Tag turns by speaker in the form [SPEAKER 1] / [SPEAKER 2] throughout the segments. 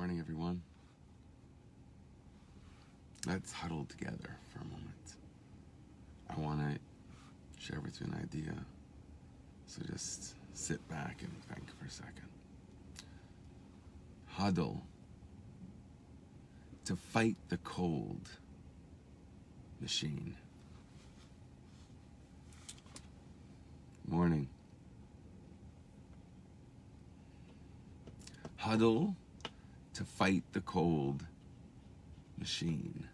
[SPEAKER 1] Morning, everyone. Let's huddle together for a moment. I want to share with you an idea. So just sit back and think for a second. Huddle. To fight the cold machine. Morning. Huddle to fight the cold machine.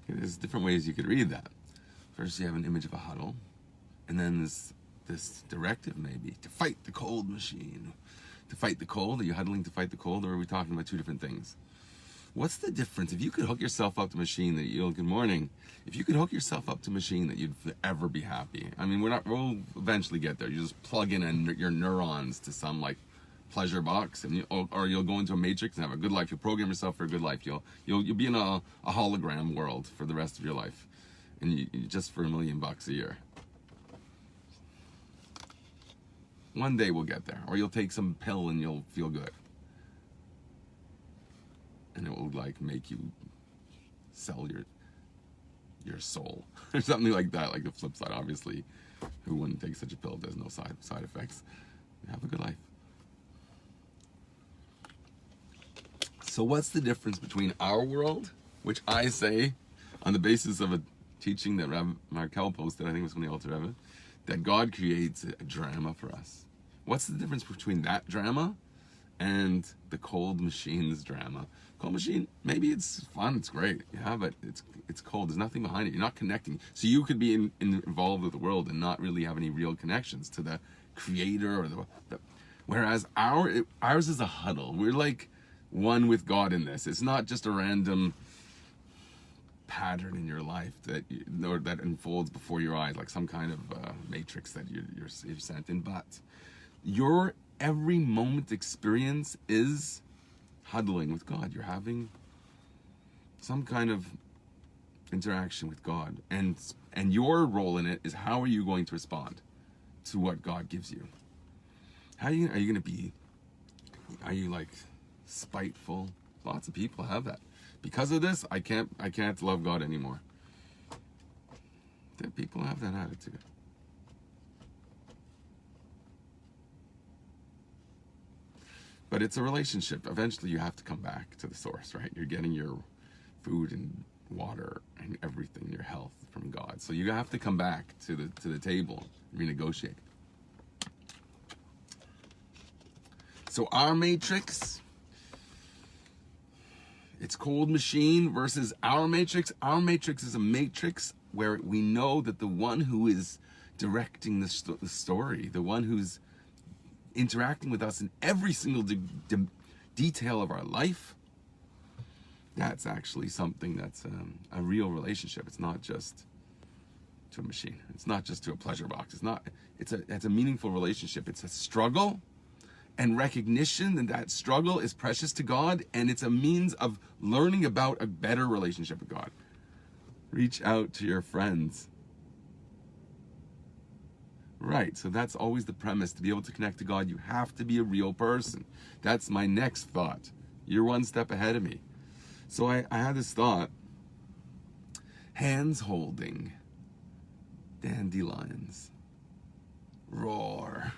[SPEAKER 1] Okay, there's different ways you could read that. First, you have an image of a huddle, and then this directive maybe to fight the cold machine. To fight the cold, are you huddling to fight the cold, or are we talking about two different things? What's the difference? If you could hook yourself up to a machine that you'll, good morning, if you could hook yourself up to a machine that you'd ever be happy. I mean, we'll eventually get there. You just plug in your neurons to some like pleasure box, and or you'll go into a matrix and have a good life. You'll program yourself for a good life. You'll be in a hologram world for the rest of your life, and you just for $1 million a year. One day we'll get there, or you'll take some pill and you'll feel good, and it will like make you sell your soul or something like that. Like the flip side, obviously, who wouldn't take such a pill? There's no side effects. Have a good life. So what's the difference between our world, which I say, on the basis of a teaching that Rabbi Merkur posted, I think it was from the Alter Rebbe, that God creates a drama for us. What's the difference between that drama and the cold machine's drama? Cold machine, maybe it's fun, it's great, yeah, but it's cold. There's nothing behind it. You're not connecting. So you could be involved with the world and not really have any real connections to the creator or the whereas ours is a huddle. We're like one with God in this. It's not just a random pattern in your life that unfolds before your eyes, like some kind of matrix that you're sent in. But your every moment experience is huddling with God. You're having some kind of interaction with God, and your role in it is how are you going to respond to what God gives you? Are you going to be? Are you like spiteful? Lots of people have that. Because of this, I can't love God anymore. That people have that attitude. But it's a relationship. Eventually you have to come back to the source, right? You're getting your food and water and everything, your health from God. So you have to come back to the table and renegotiate. So our matrix, it's cold machine versus our matrix. Our matrix is a matrix where we know that the one who is directing the story, the one who's interacting with us in every single detail of our life, that's actually something that's a real relationship. It's not just to a machine. It's not just to a pleasure box. It's a meaningful relationship. It's a struggle and recognition that struggle is precious to God, and it's a means of learning about a better relationship with God. Reach out to your friends. Right, so that's always the premise. To be able to connect to God, you have to be a real person. That's my next thought. You're one step ahead of me. So I had this thought. Hands holding dandelions. Roar.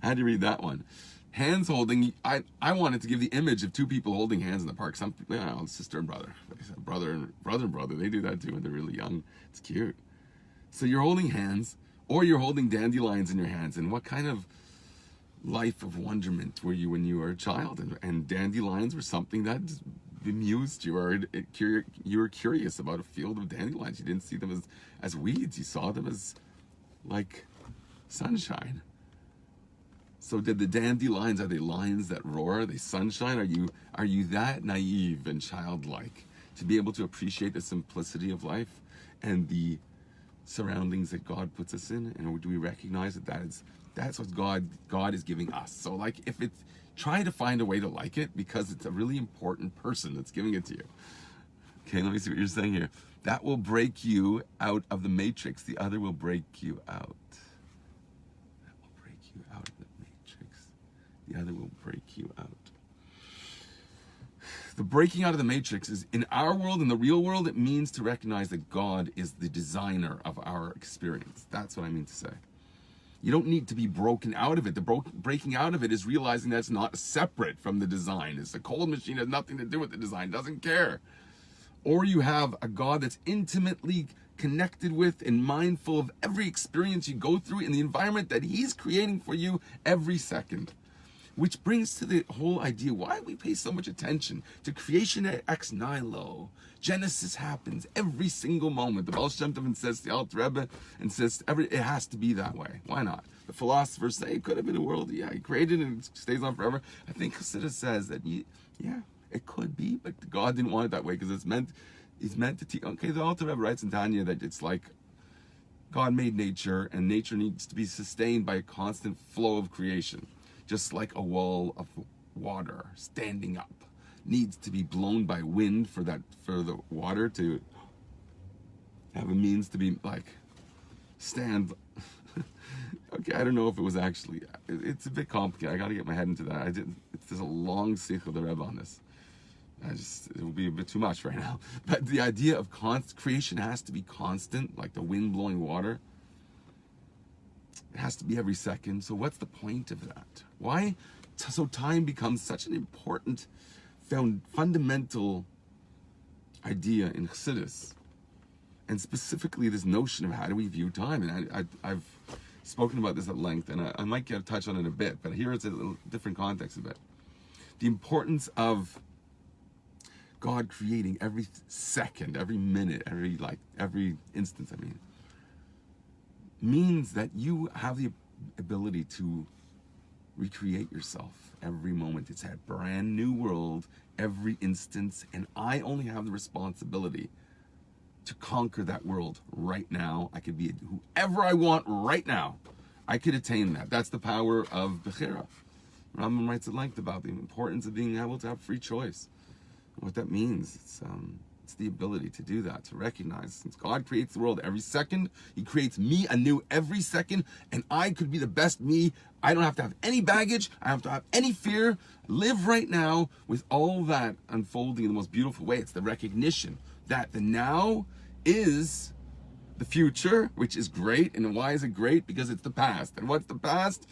[SPEAKER 1] How do you read that one? Hands holding, I wanted to give the image of two people holding hands in the park. Some, sister and brother. Brother and brother. They do that too when they're really young. It's cute. So you're holding hands, or you're holding dandelions in your hands. And what kind of life of wonderment were you when you were a child? And dandelions were something that bemused you, or you were curious about a field of dandelions. You didn't see them as weeds. You saw them as like sunshine. So did the dandelions, are they lions that roar? Are they sunshine? Are you that naive and childlike to be able to appreciate the simplicity of life and the surroundings that God puts us in? And do we recognize that's what God is giving us? So like try to find a way to like it, because it's a really important person that's giving it to you. Okay, let me see what you're saying here. That will break you out of the matrix. The other will break you out. That will break you out of the matrix. The other will break you out. the breaking out of the matrix is, in our world, in the real world, it means to recognize that God is the designer of our experience. That's what I mean to say. You don't need to be broken out of it. The breaking out of it is realizing that it's not separate from the design. It's a cold machine, has nothing to do with the design, doesn't care. Or you have a God that's intimately connected with and mindful of every experience you go through in the environment that he's creating for you every second. Which brings to the whole idea why we pay so much attention to creation ex nihilo. Genesis happens every single moment. The Baal Shem Tov insists, the Alter Rebbe insists, it has to be that way. Why not? The philosophers say it could have been a world, yeah, he created it and it stays on forever. I think Chassidus says that, yeah, it could be, but God didn't want it that way because he's meant to teach. Okay, the Alter Rebbe writes in Tanya that it's like God made nature, and nature needs to be sustained by a constant flow of creation. Just like a wall of water standing up needs to be blown by wind for the water to have a means to be like stand. Okay, I don't know if it was actually. It's a bit complicated. I got to get my head into that. There's a long sikh of the Rebbe on this. It will be a bit too much right now. But the idea of creation has to be constant, like the wind blowing water. It has to be every second. So what's the point of that? Why? So time becomes such an important, fundamental idea in Chassidus. And specifically this notion of how do we view time. And I've spoken about this at length, and I might get a touch on it a bit, but here it's a little different context a bit. The importance of God creating every second, every minute, every instance, means that you have the ability to recreate yourself every moment. It's a brand new world every instance, and I only have the responsibility to conquer that world right now. I could be whoever I want right now. I could attain that. That's the power of Bechira. Rambam writes at length about the importance of being able to have free choice. What that means, it's the ability to do that, to recognize, since God creates the world every second, he creates me anew every second, and I could be the best me. I don't have to have any baggage. I don't have to have any fear. Live right now with all that unfolding in the most beautiful way. It's the recognition that the now is the future, which is great. And why is it great? Because it's the past. And what's the past?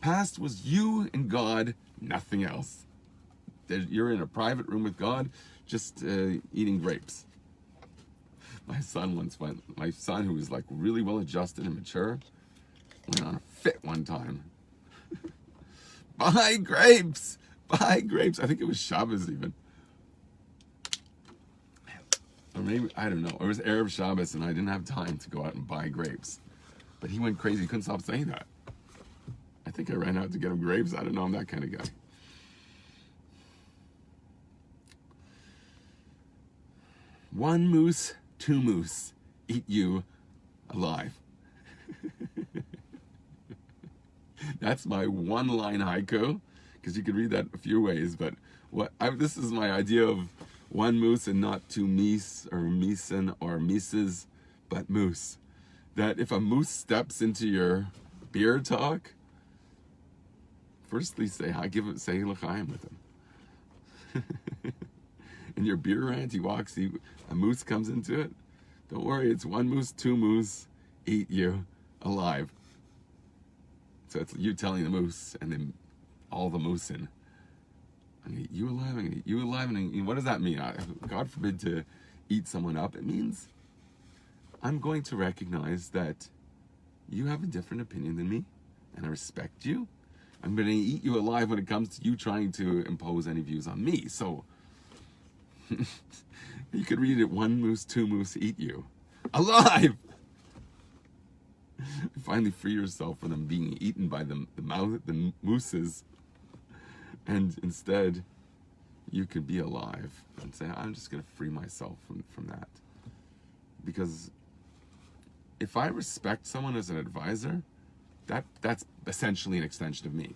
[SPEAKER 1] Past was you and God, nothing else. You're in a private room with God, just eating grapes. My son, who was like really well adjusted and mature, went on a fit one time. Buy grapes! Buy grapes! I think it was Shabbos even. Or maybe, I don't know. It was Erev Shabbos and I didn't have time to go out and buy grapes. But he went crazy. He couldn't stop saying that. I think I ran out to get him grapes. I don't know. I'm that kind of guy. One moose, two moose, eat you alive. That's my one-line haiku, because you could read that a few ways, but this is my idea of one moose and not two meese or meesen or mises, but moose. That if a moose steps into your beer talk, firstly say l'chaim with him. In your beer rant, a moose comes into it. Don't worry, it's one moose, two moose, eat you alive. So it's you telling the moose, and then all the moose in. I'm gonna eat you alive, I'm gonna eat you alive, and what does that mean? God forbid to eat someone up. It means I'm going to recognize that you have a different opinion than me, and I respect you. I'm gonna eat you alive when it comes to you trying to impose any views on me. So you could read it, one moose, two moose, eat you alive. Finally free yourself from them being eaten by the mooses, and instead you could be alive and say, I'm just going to free myself from that. Because if I respect someone as an advisor, that's essentially an extension of me.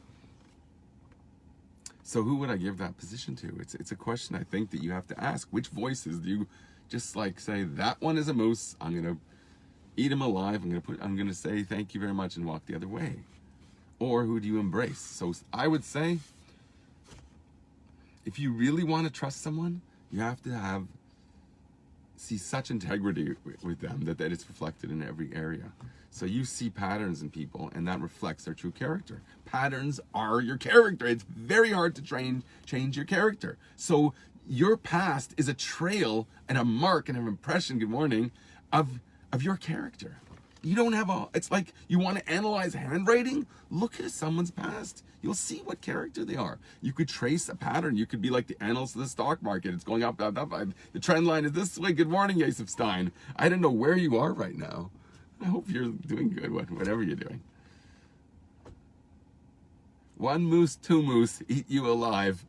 [SPEAKER 1] So who would I give that position to? It's a question I think that you have to ask. Which voices do you just like say, that one is a moose, I'm going to eat him alive, I'm going to say thank you very much and walk the other way? Or who do you embrace? So I would say, if you really want to trust someone, you have to see such integrity with them that it's reflected in every area. So you see patterns in people, and that reflects their true character. Patterns are your character. It's very hard to change your character. So your past is a trail and a mark and an impression, good morning, of your character. You don't have it's like you want to analyze handwriting? Look at someone's past. You'll see what character they are. You could trace a pattern. You could be like the annals of the stock market. It's going up, up, up. The trend line is this way. Good morning, Yosef Stein. I don't know where you are right now. I hope you're doing good, whatever you're doing. One moose, two moose, eat you alive.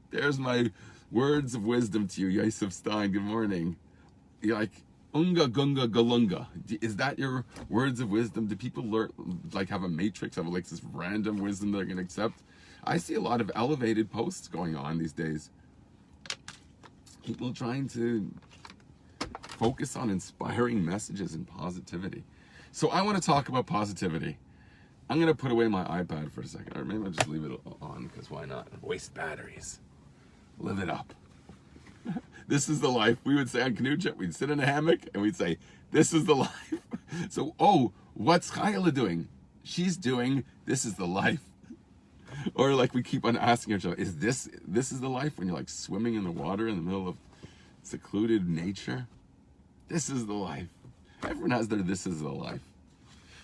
[SPEAKER 1] There's my words of wisdom to you, Yosef Stein. Good morning. You're like, unga gunga galunga. Is that your words of wisdom? Do people learn, like, have a matrix of like this random wisdom they're going to accept? I see a lot of elevated posts going on these days. People trying to focus on inspiring messages and positivity. So I want to talk about positivity. I'm going to put away my iPad for a second, or maybe I'll just leave it on, because why not? Waste batteries. Live it up. This is the life. We would say on Canoe Trip, we'd sit in a hammock and we'd say, this is the life. So, what's Chayla doing? She's doing, this is the life. Or like we keep on asking each other, is this is the life, when you're like swimming in the water in the middle of secluded nature? This is the life. Everyone has their this is the life.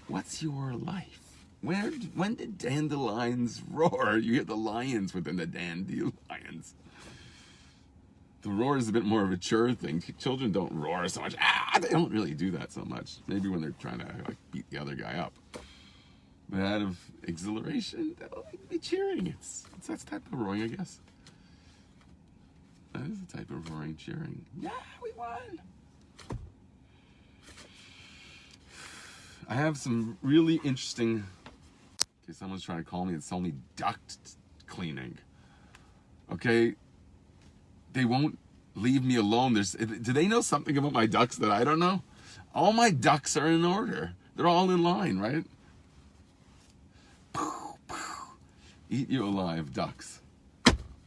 [SPEAKER 1] What's your life? When did dandelions roar? You hear the lions within the dandelions. The roar is a bit more of a chur thing. Children don't roar so much. They don't really do that so much. Maybe when they're trying to like beat the other guy up. But out of exhilaration, they'll be cheering. It's that type of roaring, I guess. That is the type of roaring, cheering. Yeah, we won. I have some really interesting. Okay, someone's trying to call me and tell me duct cleaning. Okay. They won't leave me alone. Do they know something about my ducks that I don't know? All my ducks are in order. They're all in line, right? Eat you alive, ducks.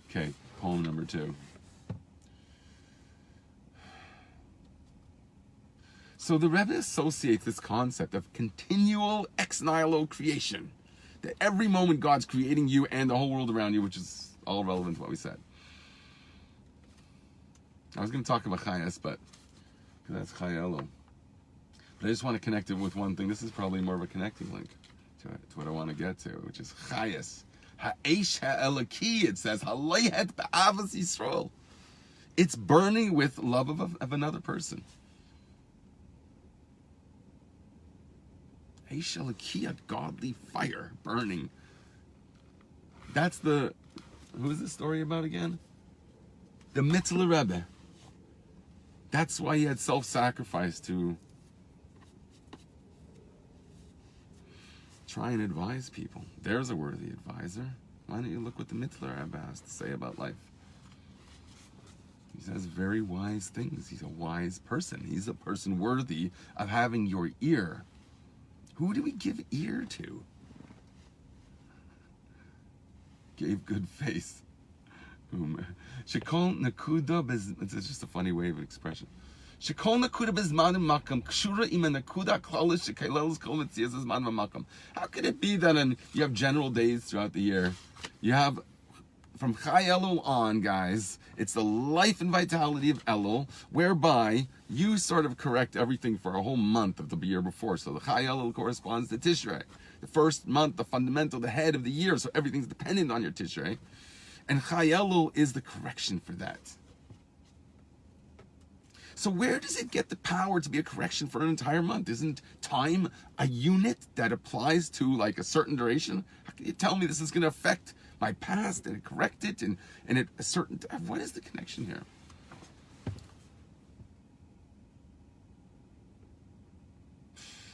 [SPEAKER 1] Okay, poem number 2. So the Rebbe associates this concept of continual ex nihilo creation. That every moment God's creating you and the whole world around you, which is all relevant to what we said. I was going to talk about Chayas, but that's Chayelo. But I just want to connect it with one thing. This is probably more of a connecting link to what I want to get to, which is Chayas. Ha'esh ha'elaki, it says, Halayhet ba'avas Yisrael. It's burning with love of another person. Ha'esh ha'elaki, a godly fire burning. That's who is this story about again? The Mithler Rebbe. That's why he had self-sacrifice to try and advise people. There's a worthy advisor. Why don't you look what the Mithler Rebbe has to say about life? He says very wise things. He's a wise person. He's a person worthy of having your ear. Who do we give ear to? Gave good face. Shekol nakuda it's just a funny way of expression. Shekol nakuda bezmanim makam kshura ima nakuda klalish shekelel's kol mitzias bezmanim makam. How could it be that you have general days throughout the year? You have from Chai Elul on, guys. It's the life and vitality of Elul, whereby you sort of correct everything for a whole month of the year before. So the Chai Elul corresponds to Tishrei, the first month, the fundamental, the head of the year. So everything's dependent on your Tishrei. And Chai Elul is the correction for that. So where does it get the power to be a correction for an entire month? Isn't time a unit that applies to like a certain duration? How can you tell me this is going to affect my past and correct it and at a certain time? What is the connection here?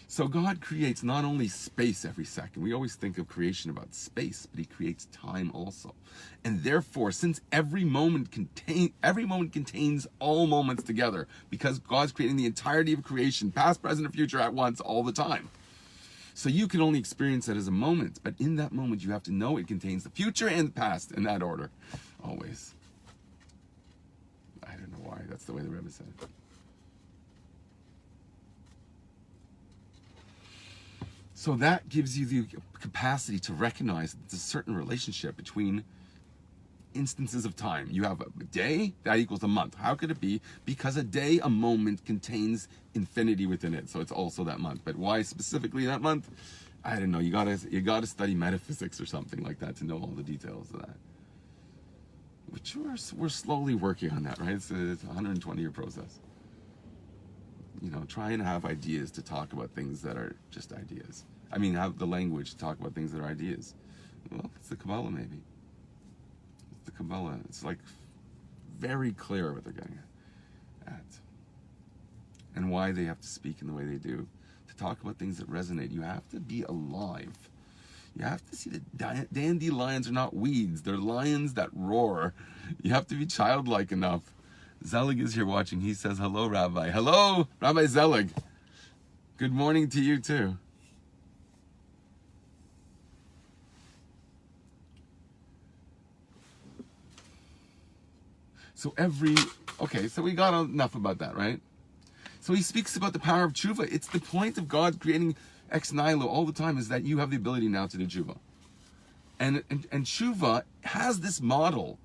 [SPEAKER 1] So God creates not only space every second. We always think of creation about space, but he creates time also. And therefore, since every moment contains all moments together, because God's creating the entirety of creation, past, present, and future at once, all the time. So you can only experience it as a moment, but in that moment you have to know it contains the future and the past in that order, always. I don't know why. That's the way the Rebbe said it. So that gives you the capacity to recognize that there's a certain relationship between instances of time. You have a day, that equals a month. How could it be? Because a day, a moment, contains infinity within it. So it's also that month. But why specifically that month? I don't know. You gotta study metaphysics or something like that to know all the details of that. Which we're slowly working on that, right? It's a 120-year process. You know, try and have ideas to talk about things that are just ideas. I mean, have the language to talk about things that are ideas. Well, it's the Kabbalah, maybe. It's the Kabbalah. It's like very clear what they're getting at. And why they have to speak in the way they do. To talk about things that resonate, you have to be alive. You have to see that dandelions are not weeds. They're lions that roar. You have to be childlike enough. Zelig is here watching. He says, hello, Rabbi. Hello, Rabbi Zelig. Good morning to you, too. So so we got enough about that, right? So he speaks about the power of tshuva. It's the point of God creating ex nihilo all the time, is that you have the ability now to do tshuva. And tshuva has this model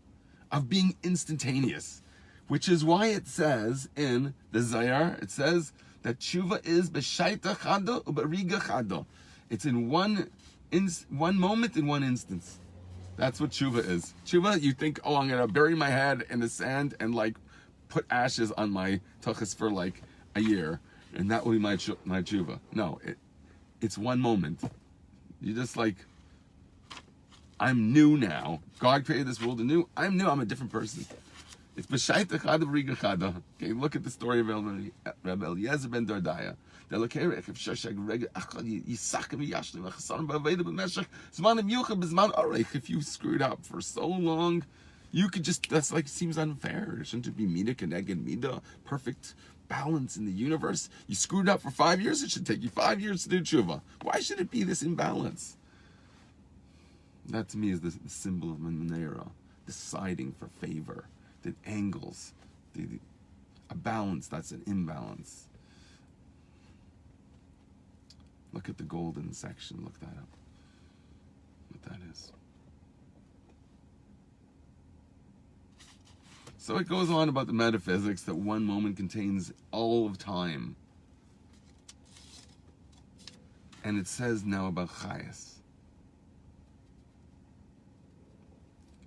[SPEAKER 1] of being instantaneous, which is why it says in the Zayar, it says that tshuva is b'shaita chado u'b'riga chado. It's in one moment, in one instance. That's what tshuva is. Tshuva, you think, oh, I'm going to bury my head in the sand and like put ashes on my tuchus for like a year, and that will be my tshuva. No, it's one moment. You just like, I'm new now. God created this world anew. I'm new. I'm a different person. It's b'shaita chada v'riga chada. Okay, look at the story of Rabbi Eliezer ben Dordaya. If you screwed up for so long, you could just, that's like, seems unfair. Shouldn't it be mida keneged mida, perfect balance in the universe? You screwed up for 5 years, it should take you 5 years to do tshuva. Why should it be this imbalance? That to me is the symbol of Manera, deciding for favor, the angles, a balance that's an imbalance. Look at the golden section, look that up, what that is. So it goes on about the metaphysics that one moment contains all of time. And it says now about chayas.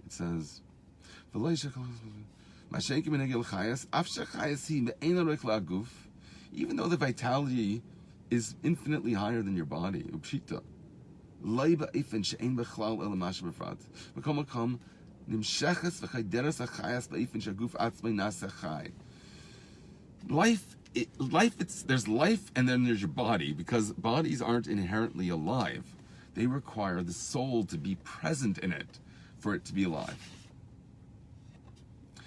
[SPEAKER 1] It says, even though the vitality is infinitely higher than your body, there's life and then there's your body, because bodies aren't inherently alive. They require the soul to be present in it for it to be alive.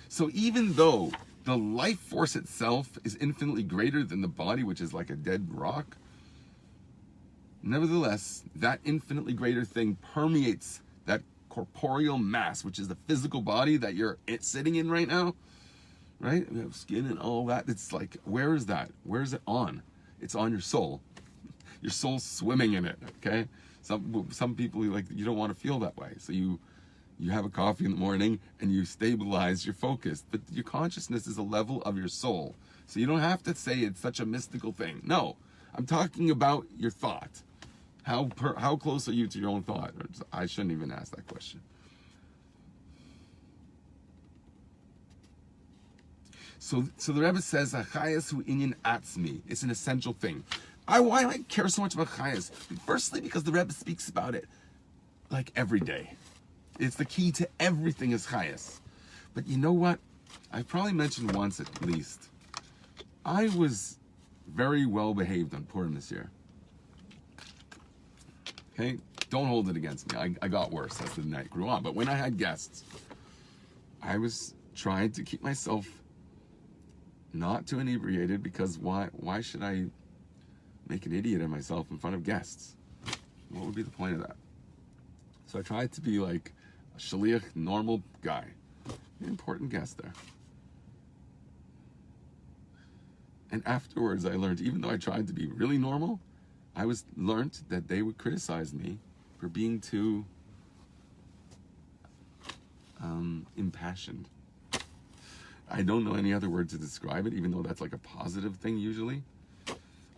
[SPEAKER 1] So even though the life force itself is infinitely greater than the body, which is like a dead rock, nevertheless, that infinitely greater thing permeates that corporeal mass, which is the physical body that you're sitting in right now, right? We have skin and all that. It's like, where is that? Where is it on? It's on your soul. Your soul's swimming in it, okay? Some people, like, you don't want to feel that way. So you have a coffee in the morning and you stabilize your focus. But your consciousness is a level of your soul. So you don't have to say it's such a mystical thing. No, I'm talking about your thought. How close are you to your own thought? I shouldn't even ask that question. So the Rebbe says, "Chayas hu inyan atzmi." It's an essential thing. Why do I care so much about chayas? Firstly, because the Rebbe speaks about it like every day. It's the key to everything is chayas. But you know what? I've probably mentioned once at least. I was very well behaved on Purim this year. Okay? Don't hold it against me. I got worse as the night grew on. But when I had guests, I was trying to keep myself not too inebriated, because why should I make an idiot of myself in front of guests? What would be the point of that? So I tried to be like a shaliach, normal guy. An important guest there. And afterwards I learned, even though I tried to be really normal, I learned that they would criticize me for being too impassioned. I don't know any other word to describe it, even though that's like a positive thing usually.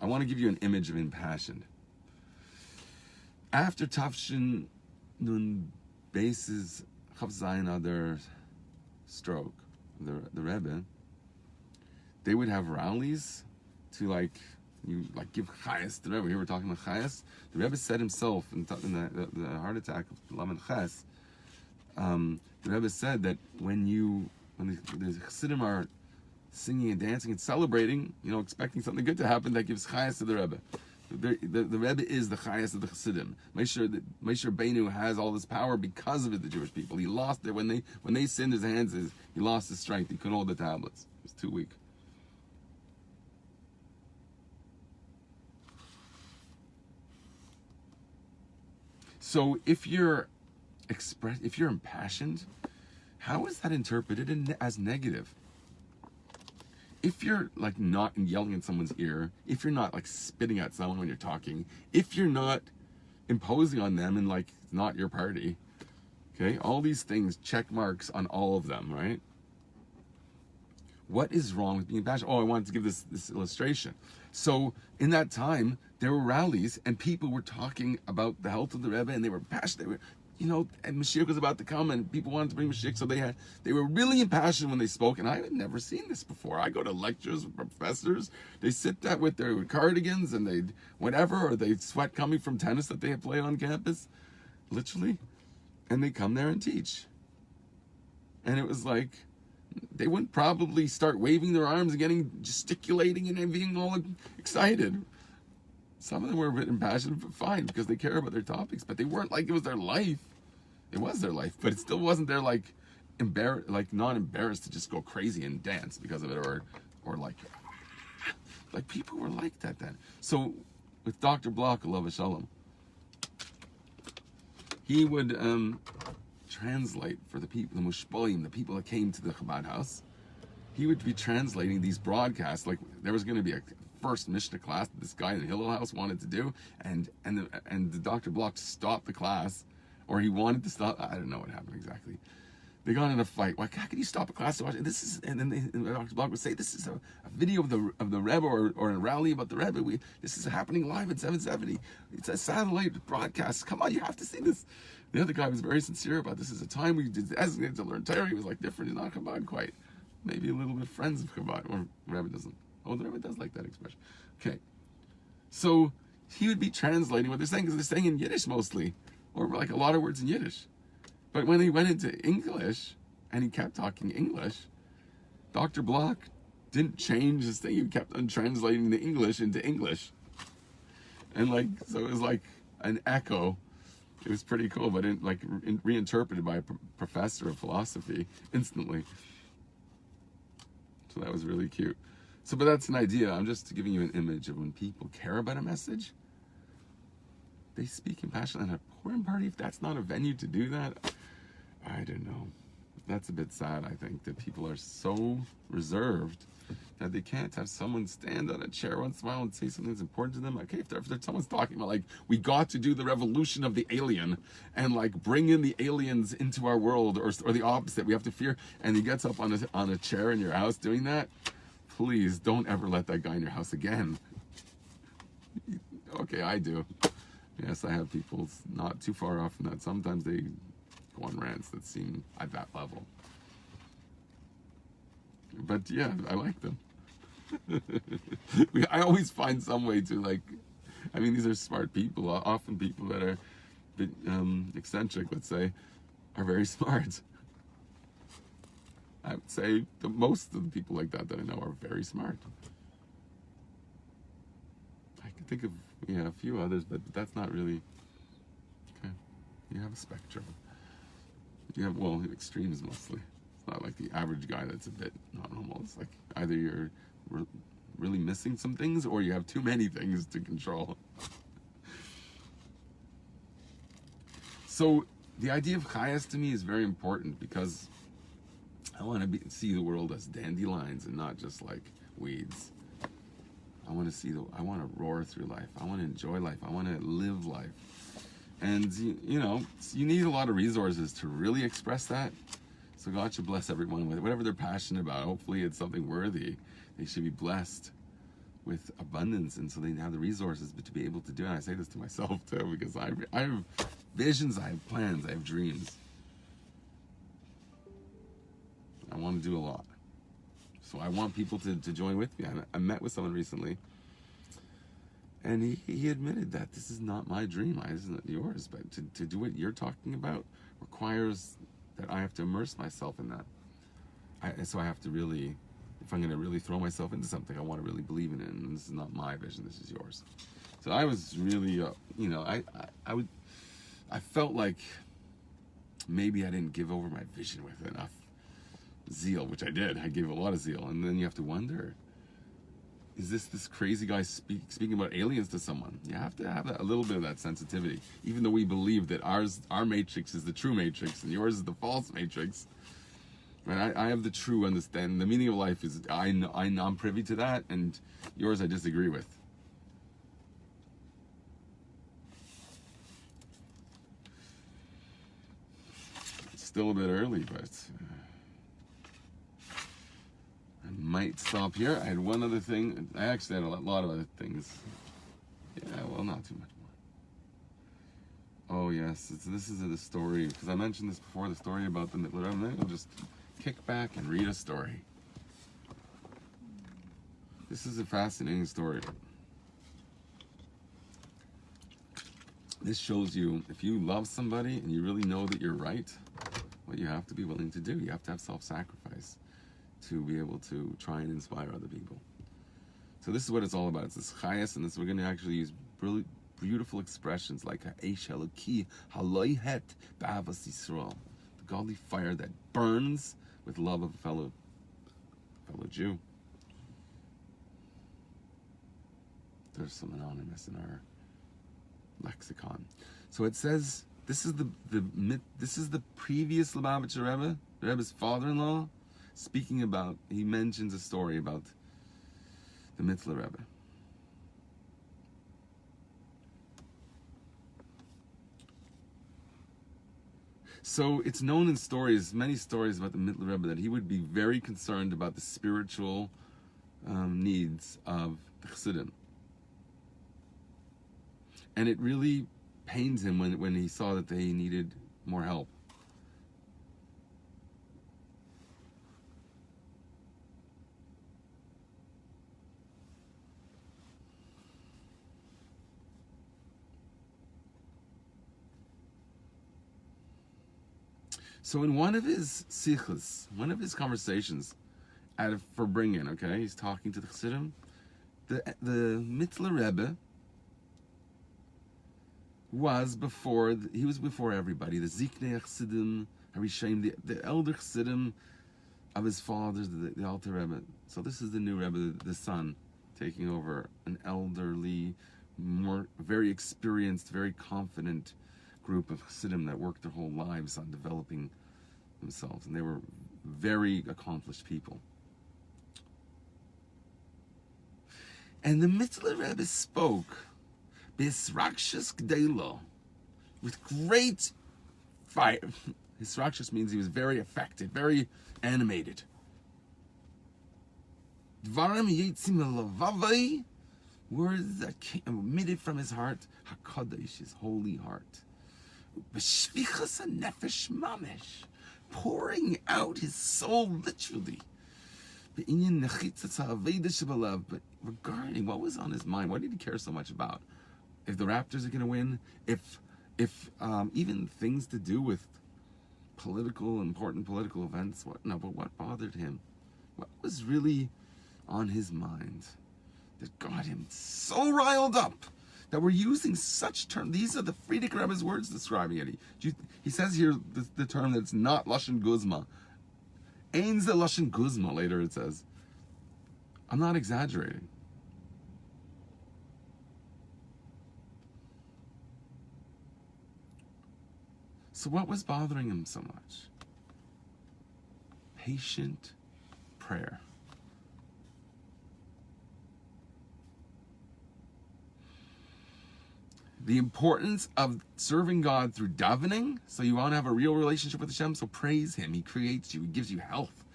[SPEAKER 1] I want to give you an image of impassioned. After Tafshin Nun Bases Chav Zayin other stroke, the Rebbe, they would have rallies to give chayas to the Rebbe. Here we're talking about chayas. The Rebbe said himself in the heart attack of Lamed Ches, the Rebbe said that when the Chassidim are singing and dancing and celebrating, expecting something good to happen, that gives chayas to the Rebbe. The Rebbe is the chayas of the Chassidim. Moshe Rabbeinu has all this power because of it, the Jewish people. He lost it when they sinned. He lost his strength. He couldn't hold the tablets. He was too weak. So if you're impassioned, how is that interpreted as negative? If you're not yelling in someone's ear, if you're not spitting at someone when you're talking, if you're not imposing on them and it's not your party, okay, all these things, check marks on all of them, right? What is wrong with being passionate? Oh, I wanted to give this illustration. So in that time, there were rallies and people were talking about the health of the Rebbe and they were passionate. And Moshiach was about to come and people wanted to bring Moshiach, so they were really impassioned when they spoke, and I had never seen this before. I go to lectures with professors, they sit there with their cardigans and or they sweat coming from tennis that they had played on campus, literally, and they come there and teach. And it was they wouldn't probably start waving their arms and gesticulating and being all excited. Some of them were a bit impassioned, but fine, because they care about their topics. But they weren't it was their life. It was their life, but it still wasn't their not embarrassed to just go crazy and dance because of it, or people were like that then. So with Dr. Block, Alav Shalom, he would translate for the people, the mushboim, the people that came to the Chabad house. He would be translating these broadcasts. There was going to be a first Mishnah class that this guy in the Hillel house wanted to do, and the Dr. Block stopped the class, or he wanted to stop. I don't know what happened exactly. They got in a fight. How can you stop a class to watch? And then Dr. Block would say, "This is a video of the Rebbe or a rally about the Rebbe. This is happening live at 770. It's a satellite broadcast. Come on, you have to see this." The other guy was very sincere about this. Is a time we designated to learn Torah. He was different. He's not Chabad quite. Maybe a little bit friends of Chabad, or Rebbe doesn't. Oh, the Rebbe does like that expression. Okay, so he would be translating what they're saying, because they're saying in Yiddish mostly, or a lot of words in Yiddish. But when he went into English and he kept talking English, Dr. Block didn't change his thing. He kept on translating the English into English, and so it was an echo. It was pretty cool, but reinterpreted by a professor of philosophy instantly. So that was really cute. So, but that's an idea. I'm just giving you an image of when people care about a message, they speak in passion. And a Purim party, if that's not a venue to do that, I don't know. That's a bit sad, I think, that people are so reserved that they can't have someone stand on a chair once in a while and say something that's important to them. Okay, if someone's talking about we got to do the revolution of the alien and bring in the aliens into our world, or the opposite, we have to fear, and he gets up on a chair in your house doing that, please don't ever let that guy in your house again. Okay, I do. Yes, I have people not too far off from that. Sometimes they go on rants that seem at that level. But yeah, I like them. I always find some way to these are smart people. Often people that are a bit eccentric, let's say, are very smart. I would say most of the people like that I know are very smart. I can think of a few others, but that's not really okay. You have a spectrum. You have extremes mostly. It's not like the average guy that's a bit not normal. It's either you're really missing some things, or you have too many things to control. So the idea of chayas to me is very important, because I want to see the world as dandelions and not just weeds. I want to roar through life. I want to enjoy life. I want to live life. And, you need a lot of resources to really express that. So God should bless everyone with whatever they're passionate about. Hopefully it's something worthy. They should be blessed with abundance, and so they have the resources to be able to do it. And I say this to myself too, because I have visions, I have plans, I have dreams. I want to do a lot. So I want people to join with me. I met with someone recently, and he admitted that this is not my dream. This is not yours. But to do what you're talking about requires that I have to immerse myself in that. So I have to really, if I'm going to really throw myself into something, I want to really believe in it. And this is not my vision. This is yours. So I was really, I felt like maybe I didn't give over my vision with enough zeal, which I did. I gave a lot of zeal. And then you have to wonder, is this crazy guy speaking about aliens to someone? You have to have a little bit of that sensitivity, even though we believe that our matrix is the true matrix and yours is the false matrix. Right? I have the true understanding. The meaning of life is I'm privy to that, and yours I disagree with. It's still a bit early, but I might stop here. I had one other thing. I actually had a lot of other things. Yeah, well, not too much more. Oh yes, this is the story, because I mentioned this before, the story about the Mithler Rebbe. Maybe I'll just kick back and read a story. This is a fascinating story. This shows you, if you love somebody and you really know that you're right, what you have to be willing to do. You have to have self-sacrifice to be able to try and inspire other people. So this is what it's all about. It's this chayas, and we're going to actually use beautiful expressions like ha'esh eloki haloyhet ba'avas Yisrael, the godly fire that burns with love of a fellow Jew. There's some anonymous in our lexicon. So it says this is the previous Lubavitcher Rebbe, the Rebbe's father-in-law, speaking about. He mentions a story about the Mithler Rebbe. So it's known in stories, many stories about the Mithler Rebbe, that he would be very concerned about the spiritual needs of the Chassidim. And it really pains him when he saw that they needed more help. So in one of his sichos, one of his conversations for bringing, okay, he's talking to the Chassidim. The Mithler Rebbe was before everybody. The Ziknei Chassidim, Harishaim, the elder Chassidim of his fathers, the Alter Rebbe. So this is the new Rebbe, the son, taking over an elderly, very experienced, very confident group of Chassidim that worked their whole lives on developing themselves, and they were very accomplished people. And the Mithler Rebbe spoke b'hisrakshus gdela, with great fire. Hisrakshus means he was very effective, very animated. Dvarim yitzim elavavai, words that emitted from his heart, hakadosh, his holy heart. B'shvichas hanefesh mamish, pouring out his soul literally. But regarding what was on his mind, what did he care so much about? If the Raptors are going to win, if even things to do with important political events, but what bothered him? What was really on his mind that got him so riled up that we're using such terms? These are the Frierdiker Rebbe's words describing it. He says here the term that's not Lashon Guzma. Ein ze Lashon Guzma, later it says. I'm not exaggerating. So what was bothering him so much? Patient prayer. the importance of serving God through davening. So you want to have a real relationship with Hashem, so praise Him. He creates you. He gives you health.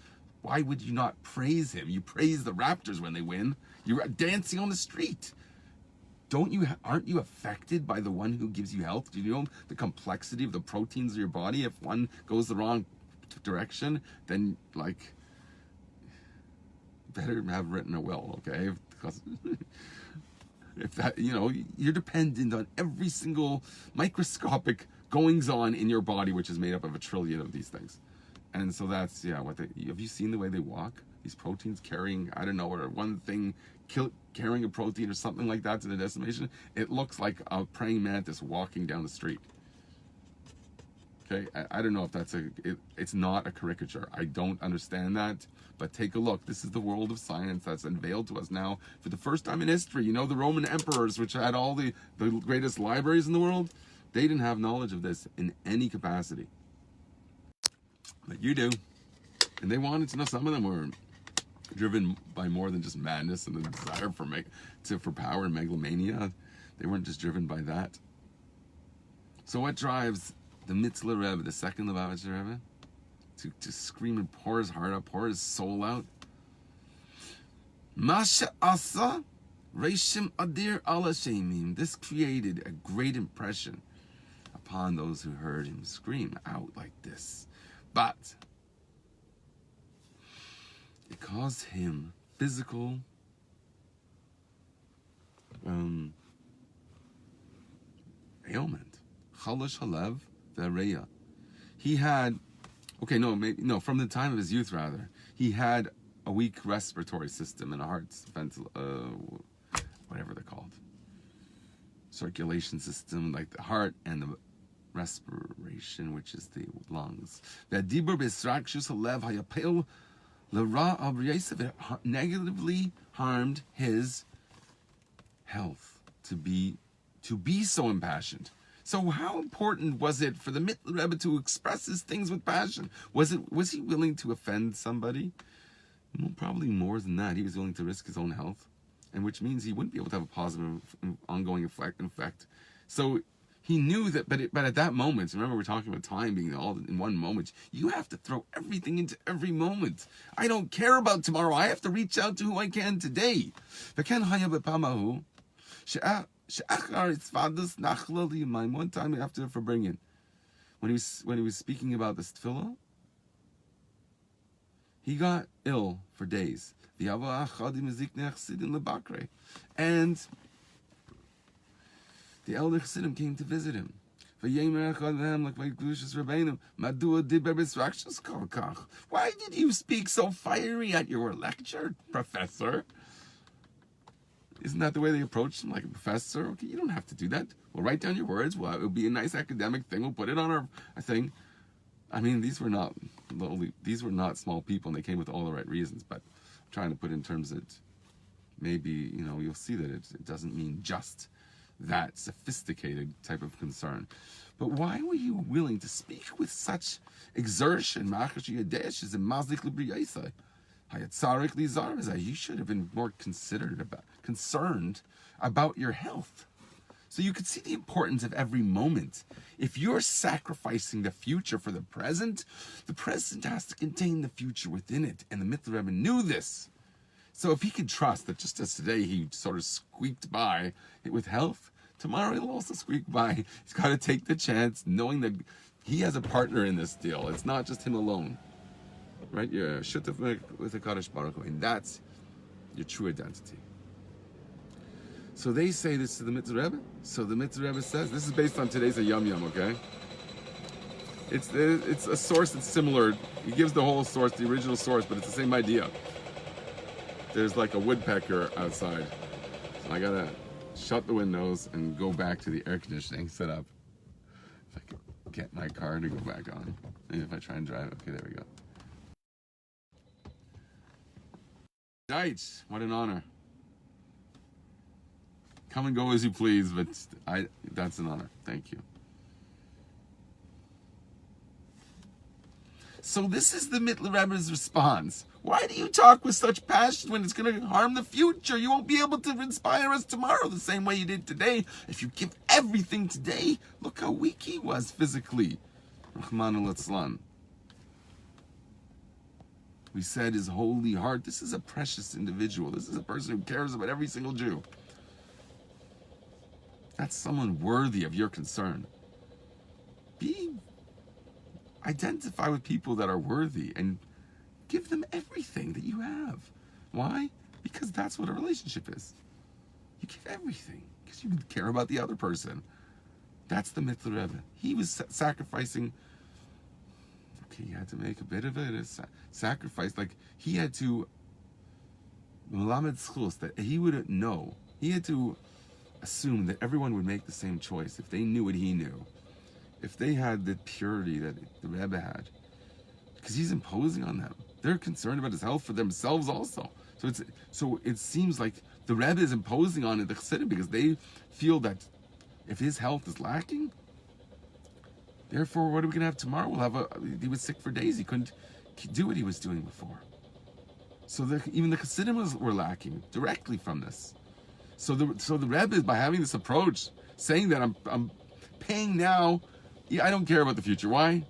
[SPEAKER 1] Why would you not praise Him? You praise the Raptors when they win. You're dancing on the street. Aren't you affected by the one who gives you health? Do you know the complexity of the proteins of your body? If one goes the wrong direction, then better have written a will, okay? Because if that, you're dependent on every single microscopic goings on in your body, which is made up of a trillion of these things. And so that's, have you seen the way they walk? These proteins carrying, I don't know, or one thing carrying a protein or something like that to the destination. It looks like a praying mantis walking down the street. Okay, I don't know if it's not a caricature. I don't understand that, but take a look. This is the world of science that's unveiled to us now for the first time in history. The Roman emperors, which had all the greatest libraries in the world, they didn't have knowledge of this in any capacity. But you do. And they wanted to know. Some of them were driven by more than just madness and the desire for power and megalomania. They weren't just driven by that. So what drives the Mithler Rebbe, the second Lubavitcher Rebbe, to scream and pour his heart out, pour his soul out? Masha asa reishim adir ala shemim. This created a great impression upon those who heard him scream out like this. But it caused him physical ailment. Chalash halev ve'reya. He had, from the time of his youth rather, he had a weak respiratory system and a heart, whatever they're called, circulation system, like the heart and the respiration, which is the lungs. It negatively harmed his health to be so impassioned. So how important was it for the Mithler Rebbe to express his things with passion? Was he willing to offend somebody? Well, probably more than that. He was willing to risk his own health, and which means he wouldn't be able to have a positive ongoing effect. So he knew that, but at that moment, remember we're talking about time being all in one moment, you have to throw everything into every moment. I don't care about tomorrow. I have to reach out to who I can today. One time after for bringing, when he was speaking about this tefillah, he got ill for days. And the elder Chassidim came to visit him. Why did you speak so fiery at your lecture, professor? Isn't that the way they approached him, like a professor? Okay, you don't have to do that. We'll write down your words. Well, it'll be a nice academic thing. We'll put it on our thing. I mean, these were not small people, and they came with all the right reasons. But I'm trying to put in terms that maybe you'll see that it doesn't mean just that sophisticated type of concern. But why were you willing to speak with such exertion? You should have been more concerned about your health. So you could see the importance of every moment. If you're sacrificing the future for the present has to contain the future within it. And the Mithler Rebbe knew this. So if he could trust that just as today he sort of squeaked by with health, tomorrow he'll also squeak by. He's got to take the chance, knowing that he has a partner in this deal. It's not just him alone. Right? You're shutaf with the Kadosh Baruch Hu, and that's your true identity. So they say this to the Mithler Rebbe. So the Mithler Rebbe says, this is based on today's Yom Yom, okay? It's a source that's similar. He gives the whole source, the original source, but it's the same idea. There's like a woodpecker outside. So I gotta shut the windows and go back to the air conditioning set up. If I can get my car to go back on. And if I try and drive, okay, there we go. Right, what an honor. Come and go as you please, but that's an honor. Thank you. So this is the Mithler Rebbe's response. Why do you talk with such passion when it's going to harm the future? You won't be able to inspire us tomorrow the same way you did today. If you give everything today, look how weak he was physically. Rahman al-Atzlan. We said his holy heart. This is a precious individual. This is a person who cares about every single Jew. That's someone worthy of your concern. Identify with people that are worthy and give them everything that you have. Why? Because that's what a relationship is. You give everything because you care about the other person. That's the Mithler Rebbe. He was sacrificing. Okay, he had to make a bit of it, a sacrifice. Like he had to melamed schus, that he wouldn't know. He had to assume that everyone would make the same choice if they knew what he knew. If they had the purity that the Rebbe had, because he's imposing on them. They're concerned about his health for themselves also. So it seems like the Rebbe is imposing on the Chassidim because they feel that if his health is lacking, therefore, what are we going to have tomorrow? He was sick for days. He couldn't do what he was doing before. So even the Chassidim were lacking directly from this. So the Rebbe is, by having this approach, saying that I'm paying now. Yeah, I don't care about the future. Why?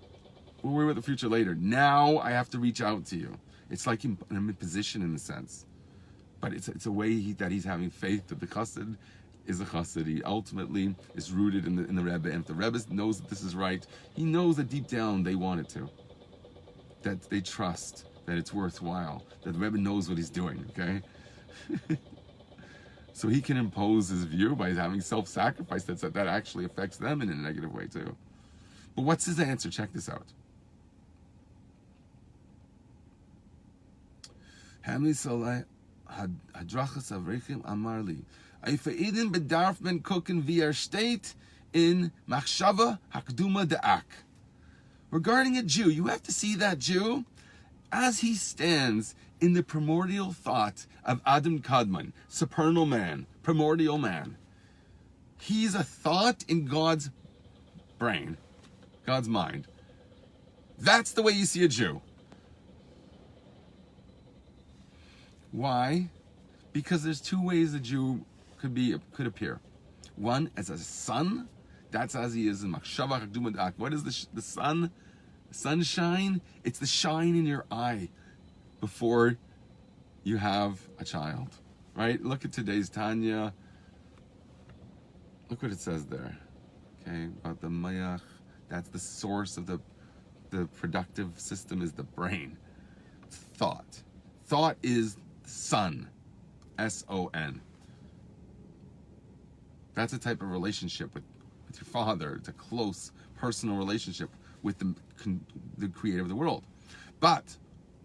[SPEAKER 1] We'll worry about the future later. Now I have to reach out to you. It's like I'm in position in a sense. But it's a way that he's having faith that the chassid is a chassid. He ultimately is rooted in the Rebbe. And if the Rebbe knows that this is right, he knows that deep down they want it to. That they trust that it's worthwhile. That the Rebbe knows what he's doing, okay? So he can impose his view by having self-sacrifice that actually affects them in a negative way too. But what's his answer? Check this out. Hamli Saleh Hadrachas Avrechim Amarli. Eifa'idin bedarf men koken v'er state in machshava hakduma da'ak. Regarding a Jew, you have to see that Jew as he stands in the primordial thought of Adam Kadmon, supernal man, primordial man. He's a thought in God's brain, God's mind. That's the way you see a Jew. Why? Because there's two ways a Jew could appear. One, as a sun. That's as he is in Machshava Hakduma Da'ak. What is the sun? Sunshine? It's the shine in your eye before you have a child. Right? Look at today's Tanya. Look what it says there. Okay, about the mayach. That's the source of the productive system is the brain. It's thought. Thought is son. S-O-N. That's a type of relationship with your father. It's a close personal relationship with the creator of the world. But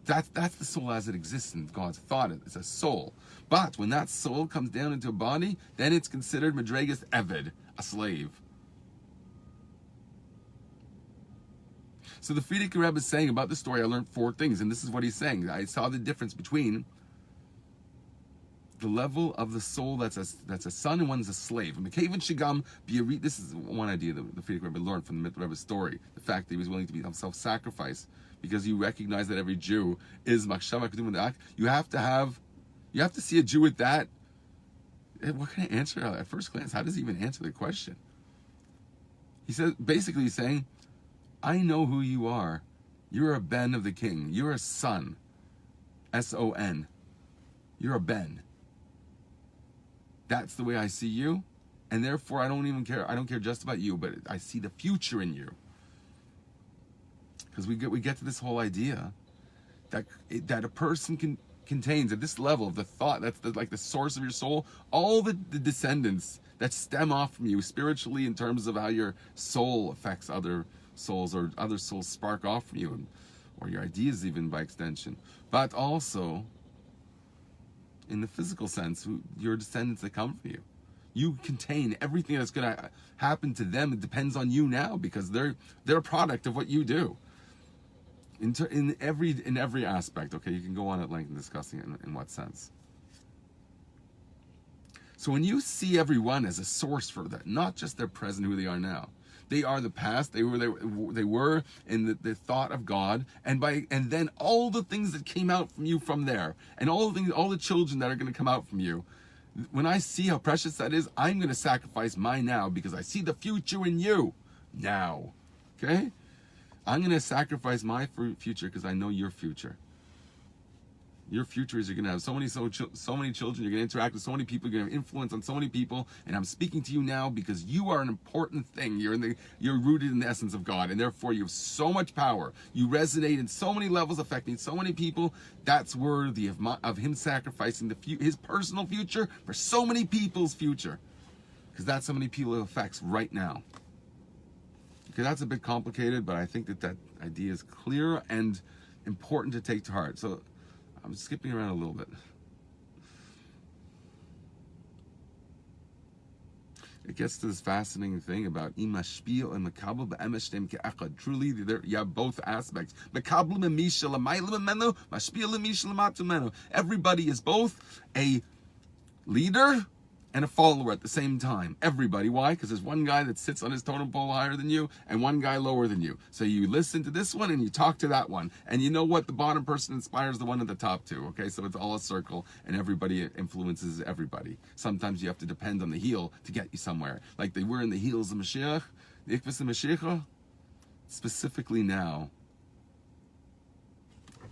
[SPEAKER 1] that's the soul as it exists in God's thought. It's a soul. But when that soul comes down into a body, then it's considered Madregas Eved, a slave. So the Frierdiker Rebbe is saying about this story, I learned 4 things, and this is what he's saying. I saw the difference between the level of the soul that's a son and one's a slave. And this is one idea that the Frierdiker Rebbe learned from the Mithler Rebbe's story. The fact that he was willing to become self-sacrifice because you recognize that every Jew is Machshava Keduma Da'ak. You have to see a Jew with that. What can I answer at first glance? How does he even answer the question? He says, basically he's saying, I know who you are. You're a ben of the king. You're a son. S-O-N. You're a ben. That's the way I see you. And therefore, I don't even care. I don't care just about you, but I see the future in you. Because we get to this whole idea that a person contains at this level of the thought, that's like the source of your soul, all the descendants that stem off from you spiritually in terms of how your soul affects other souls or other souls spark off from you, or your ideas even by extension. But also, in the physical sense, your descendants that come from you. You contain everything that's going to happen to them. It depends on you now because they're a product of what you do. In every aspect. Okay, you can go on at length in discussing it in what sense. So when you see everyone as a source for that, not just their present, who they are now, They are the past. They were in the thought of God, and then all the things that came out from you from there, and all the children that are going to come out from you. When I see how precious that is, I'm going to sacrifice my now because I see the future in you now. Okay? I'm going to sacrifice my future because I know your future. Your future is you're going to have so many children, you're going to interact with so many people, you're going to have influence on so many people, and I'm speaking to you now because you are an important thing. You're rooted in the essence of God, and therefore you have so much power. You resonate in so many levels, affecting so many people. That's worthy of him sacrificing his personal future for so many people's future, because that's how many people it affects right now. Okay, that's a bit complicated, but I think that idea is clear and important to take to heart. So I'm skipping around a little bit. It gets to this fascinating thing about imashpil and makabel be'emeshtem ke'echad. Truly, you have both aspects. Makabel me'misha l'mayla memenu, mashpil l'misha l'matu memenu. Everybody is both a leader and a follower at the same time. Everybody. Why? Because there's one guy that sits on his totem pole higher than you and one guy lower than you. So you listen to this one and you talk to that one. And you know what? The bottom person inspires the one at the top too. Okay, so it's all a circle and everybody influences everybody. Sometimes you have to depend on the heel to get you somewhere. Like they were in the heels of Moshiach, the Ikvus of Moshiach. Specifically now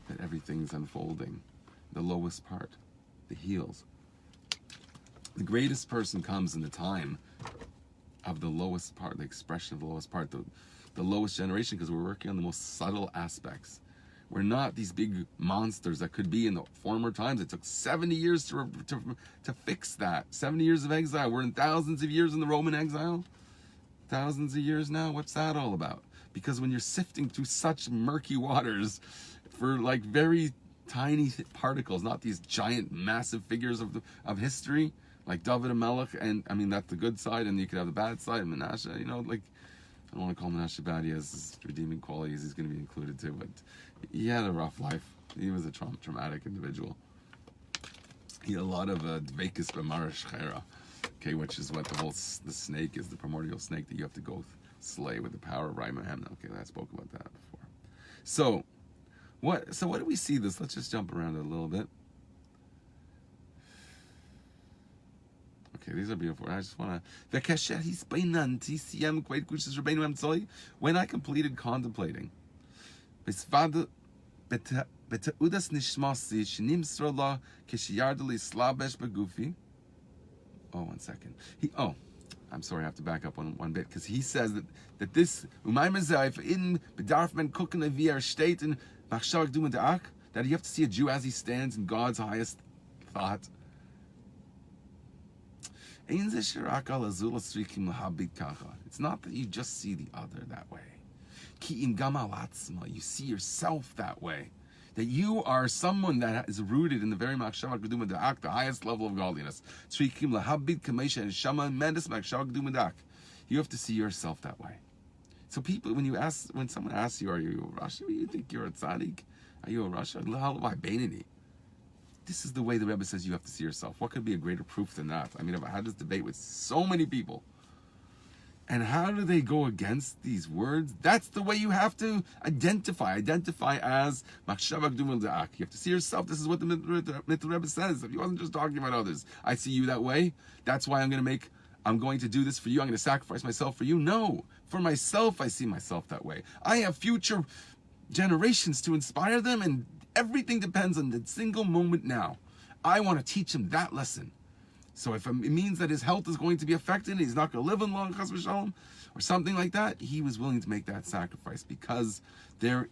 [SPEAKER 1] that everything's unfolding. The lowest part, the heels. The greatest person comes in the time of the lowest part, the expression of the lowest part, the lowest generation, because we're working on the most subtle aspects. We're not these big monsters that could be in the former times. It took 70 years to fix that. 70 years of exile. We're in thousands of years in the Roman exile. Thousands of years now. What's that all about? Because when you're sifting through such murky waters for like very tiny particles, not these giant, massive figures of history, like David and Melech, and I mean that's the good side, and you could have the bad side, and Menashe, like, I don't want to call Menashe bad, he has his redeeming qualities, he's going to be included too, but he had a rough life. He was a traumatic individual. He had a lot of dvekis b'marash chera, okay, which is what the snake is, the primordial snake that you have to go slay with the power of Raimahem. Okay, I spoke about that before. So what do we see this? Let's just jump around it a little bit. Okay, these are beautiful. I just want to... When I completed contemplating, oh, one second. I'm sorry, I have to back up one bit, because he says that this that you have to see a Jew as he stands in God's highest thought. It's not that you just see the other that way. You see yourself that way. That you are someone that is rooted in the very Machshava Keduma Da'ak, the highest level of godliness. You have to see yourself that way. So people, when someone asks you, are you a Rashi? You think you're a tzaddik? Are you a Rashi? This is the way the Rebbe says you have to see yourself. What could be a greater proof than that? I mean, I've had this debate with so many people. And how do they go against these words? That's the way you have to identify. Identify as Machshava Keduma Da'ak. You have to see yourself. This is what the Mithler Rebbe says. If he wasn't just talking about others. I see you that way. That's why I'm going to do this for you. I'm going to sacrifice myself for you. No. For myself, I see myself that way. I have future generations to inspire them, and everything depends on the single moment now. I want to teach him that lesson. So if it means that his health is going to be affected, and he's not going to live in long, chas v'shalom, or something like that, he was willing to make that sacrifice, because there's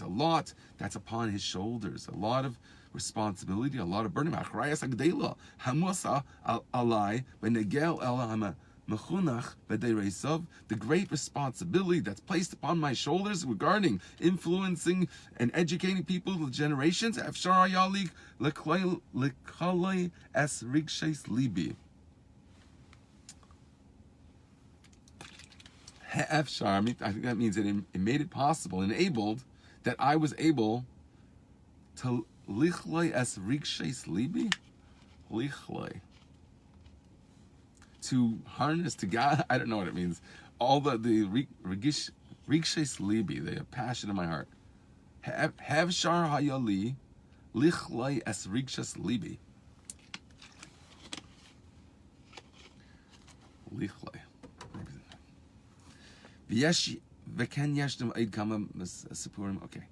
[SPEAKER 1] a lot that's upon his shoulders, a lot of responsibility, a lot of burden. The great responsibility that's placed upon my shoulders regarding influencing and educating people, the generations. I think that means that it made it possible, enabled, that I was able to lichloi es rigshes libi, lichloi, to harness to God. I don't know what it means. All the rikshes libi, the passion in my heart. Have shar hayali lichlai es rikshes libi. Lichlai. V'yesh v'ken yesh dem eid kama sipurim. Okay.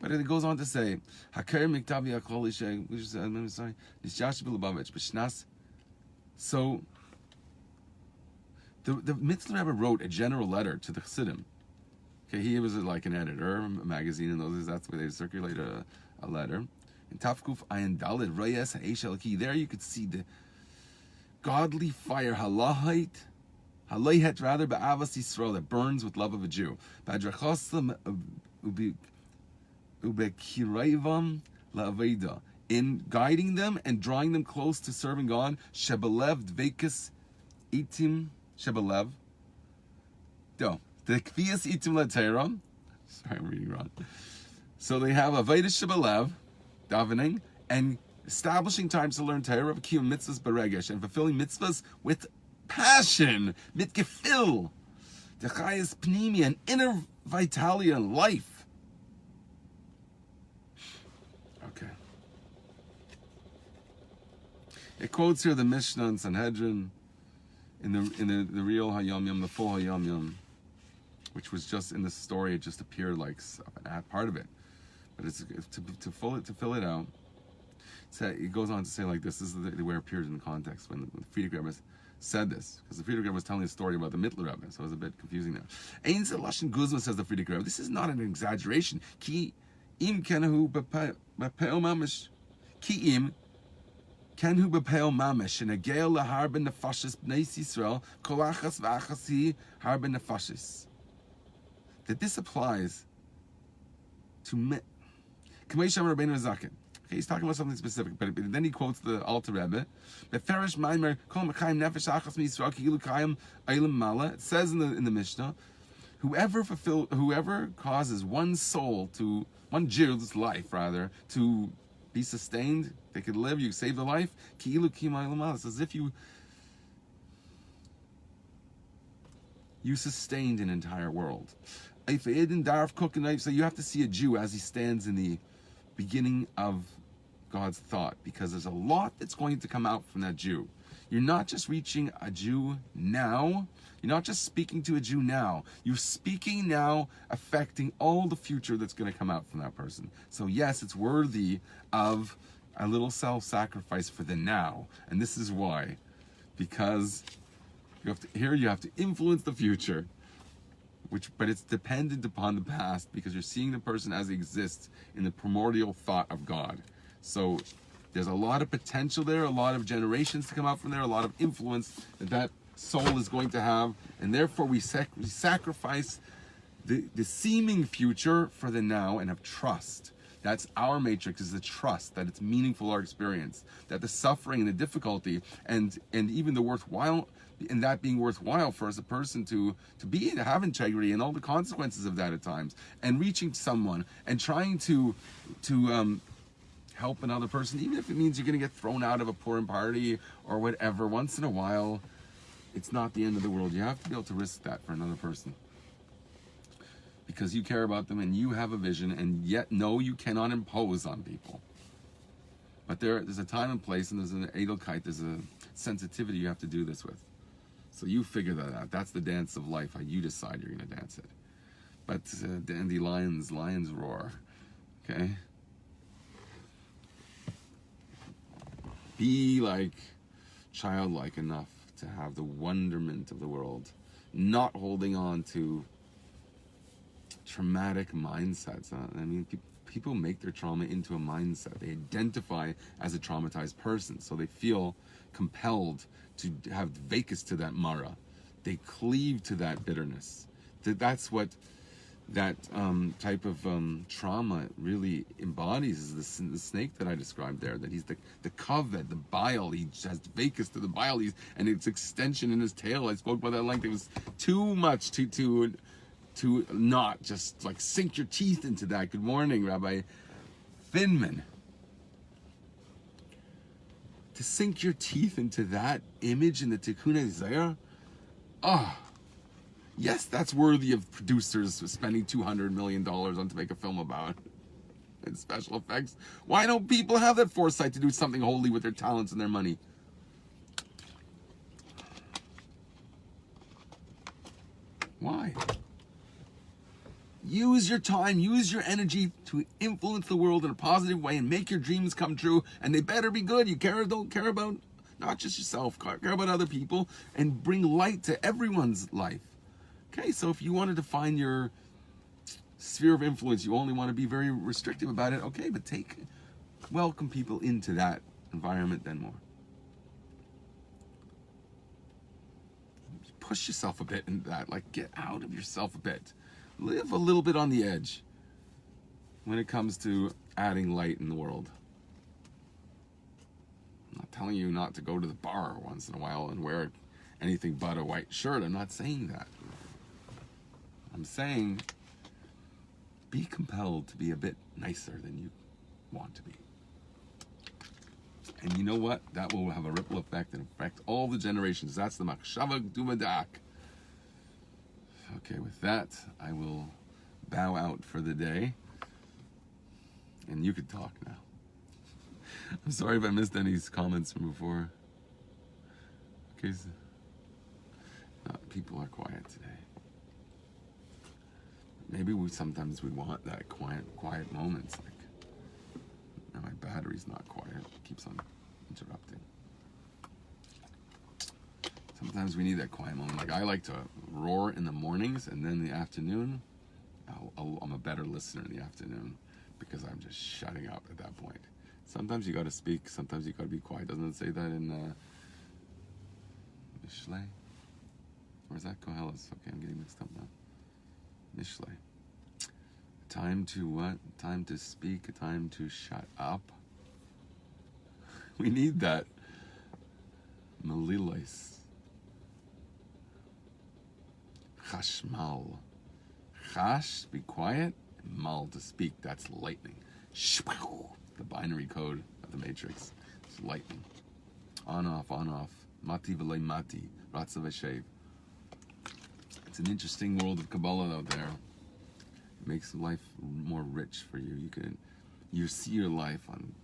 [SPEAKER 1] But it goes on to say, Haker miktavi akol ishe, which is, I'm sorry, Nishash Bilubavich, Bishnas. So, the Mithler Rebbe wrote a general letter to the Chassidim. Okay, he was like an editor, a magazine, and those, that's where they circulate a letter. In Tafkuf Ayin Dalid, Reyes Ha'eshel Ki, there you could see the godly fire, halahit, halayhet rather, ba'avas Yisrael, that burns with love of a Jew. Ba'adrachosam ubekirayvam la'aveda, in guiding them and drawing them close to serving God. Shebelev dvekas itim shebelev. Do the kvias itim lateram. Sorry, I'm reading wrong. So they have aveda shebelev, davening, and establishing times to learn Torah, kiyum mitzvahs beregesh, and fulfilling mitzvahs with passion, mitgefil, dechayas pnimi, and inner vitality and life. Okay. It quotes here the Mishnah and Sanhedrin in the real Hayom Yom, the full Hayom Yom, which was just in the story. It just appeared like a part of it, but it's to fill it out. It goes on to say like this. This is where it appears in the context when the Friedrich Rebbe said this, because the Friedrich Rebbe was telling a story about the Mithler Rebbe, so it was a bit confusing there. Ein Lashon Guzma, says the Friedrich Rebbe. This is not an exaggeration. Ki im kenahu b'peo mamish. Ki im kenhu b'peo mamish. And a gale lahar ben nefashis b'nei Yisrael kolachas v'achasi har ben nefashis. That this applies to Kamei Shem Rabbeinu Zaken. He's talking about something specific, but then he quotes the Alter Rebbe. It says in the Mishnah, whoever causes one Jew's life rather, to be sustained, they could live, you save the life. It's as if you sustained an entire world. So you have to see a Jew as he stands in the beginning of God's thought, because there's a lot that's going to come out from that Jew. You're not just reaching a Jew now. You're not just speaking to a Jew now. You're speaking now, affecting all the future that's going to come out from that person. So yes, it's worthy of a little self-sacrifice for the now. And this is why. Because you have to influence the future. But it's dependent upon the past, because you're seeing the person as he exists in the primordial thought of God. So there's a lot of potential there, a lot of generations to come out from there, a lot of influence that soul is going to have, and therefore we sacrifice the seeming future for the now and have trust. That's our matrix, is the trust that it's meaningful, our experience, that the suffering and the difficulty and even the worthwhile, and that being worthwhile for us, a person to have integrity and all the consequences of that at times, and reaching someone and trying to help another person, even if it means you're going to get thrown out of a Purim party or whatever once in a while. It's not the end of the world. You have to be able to risk that for another person, because you care about them and you have a vision, and yet no, you cannot impose on people. But there's a time and place, and there's an edelkeit, there's a sensitivity you have to do this with. So you figure that out. That's the dance of life, how you decide you're going to dance it. But dandelions, lions roar. Okay? Be like childlike enough to have the wonderment of the world, not holding on to traumatic mindsets. I mean, people make their trauma into a mindset. They identify as a traumatized person, so they feel compelled to have vakus to that mara. They cleave to that bitterness. That's what that type of trauma really embodies, is the snake that I described there, that he's the kaved, the bile. He has vakus to the bile, and its extension in his tail. I spoke about that length. It was too much to not just like sink your teeth into that. Good morning, Rabbi Finman. to sink your teeth into that image in the Tikkun Zayah, yes, that's worthy of producers spending $200 million on to make a film about and special effects. Why don't people have that foresight to do something holy with their talents and their money? Why? Use your time, use your energy to influence the world in a positive way and make your dreams come true. And they better be good. Don't care about not just yourself, care about other people and bring light to everyone's life. Okay, so if you want to define your sphere of influence, you only want to be very restrictive about it. Okay, but welcome people into that environment then more. Push yourself a bit into that, like get out of yourself a bit. Live a little bit on the edge when it comes to adding light in the world. I'm not telling you not to go to the bar once in a while and wear anything but a white shirt. I'm not saying that. I'm saying be compelled to be a bit nicer than you want to be. And you know what? That will have a ripple effect and affect all the generations. That's the Machshava Dumadak. Okay, with that, I will bow out for the day. And you could talk now. I'm sorry if I missed any comments from before. Okay, people are quiet today. Maybe sometimes we want that quiet moments. Like, now my battery's not quiet. It keeps on interrupting. Sometimes we need that quiet moment. Like I like to roar in the mornings, and then in the afternoon, I'm a better listener in the afternoon because I'm just shutting up at that point. Sometimes you got to speak. Sometimes you got to be quiet. Doesn't it say that in Mishlei? Or is that Koheles? Okay, I'm getting mixed up now. Mishlei. Time to what? Time to speak. A time to shut up. We need that. Melilos. Chashmal. Chash, be quiet. Mal, to speak. That's lightning. The binary code of the matrix. It's lightning. On, off, on, off. Mati v'lei mati. Ratza v'shev. It's an interesting world of Kabbalah out there. It makes life more rich for you. You see your life on